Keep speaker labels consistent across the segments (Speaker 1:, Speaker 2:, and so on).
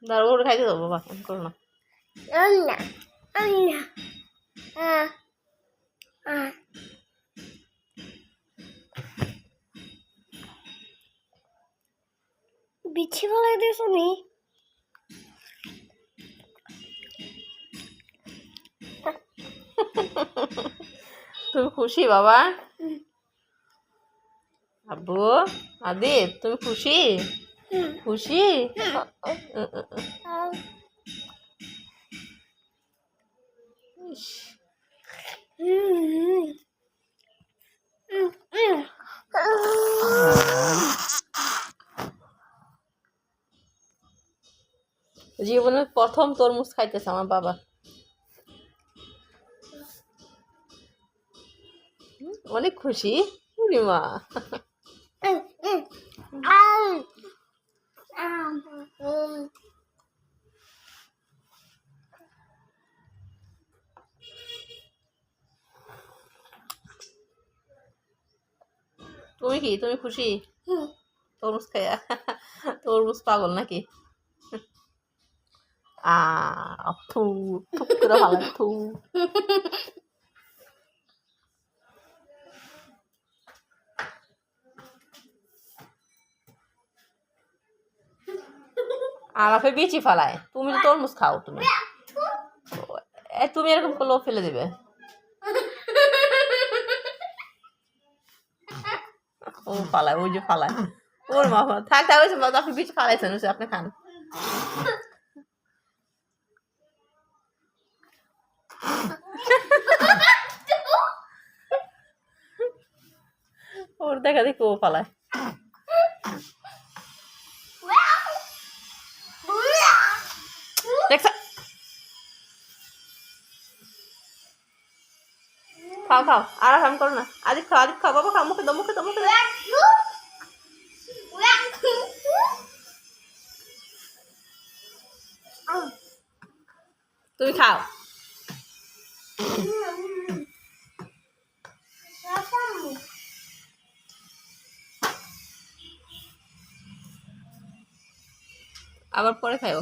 Speaker 1: দাঁড়া ওর খাইতে দেবো বাবা করো না
Speaker 2: বিছি বলে দিয়েছো নি
Speaker 1: তুমি খুশি বাবা আব্বু আদিত তুমি খুশি খুশি ইস, জীবনের প্রথম তরমুজ খাইতেছে আমার বাবা অনেক খুশি মা তুমি কি তুমি খুশি তরমুজ খাইয়া তরমুজ পাগল নাকি থু থুক করে ভালো থু আমাকে বিচি ফেলায় তুমি তো তরমুজ খাও তুমি তুমি এরকম করলেও ফেলে দেবে ও ফালায় ওই যে ফালায় ওর মা থাক থাক ওই আপনি বিচি ফালাইছেন ওই আপনি খান ওর দেখা দেখি ও ফালায় খাও খাও আর আরাম করো না আদিপ খাও বাবা খাও মুখে দাও মুখে দাও মুখে দাও তুমি খাও আবার পরে খাও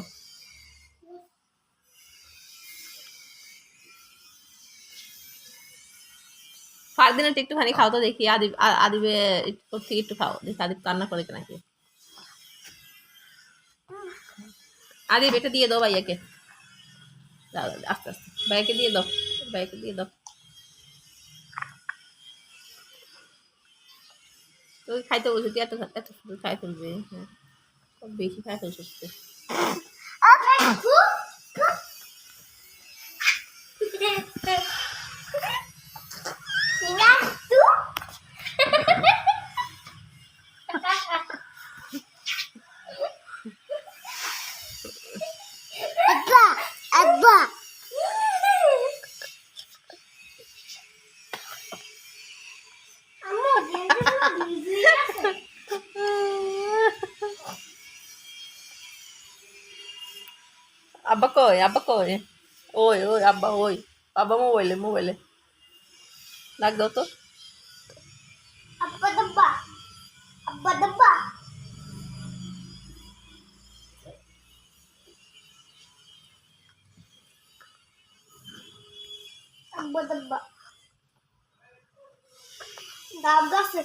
Speaker 1: ফারদিনের একটুখানি খাও তো দেখি আদিবে থেকে একটু খাও দেখি আদিব কান্না করে নাকি আদিব এটা দিয়ে দাও ভাইয়াকে আস্তে আস্তে ভাইয়াকে দিয়ে দাও ভাইয়াকে দিয়ে দাও তোকে খাইতে বলছি তুই এত এত শুধু খাই ফেলবে হ্যাঁ বেশি খাই ফেলছিস তুই আব্বা কই ওই ওই আব্বা ওই আব্বা মোবাইলে ডাক দাও তো
Speaker 2: আব্বা ডাব্বা আব্বা ডাব্বা আব্বা ডাব্বা গাব গাছে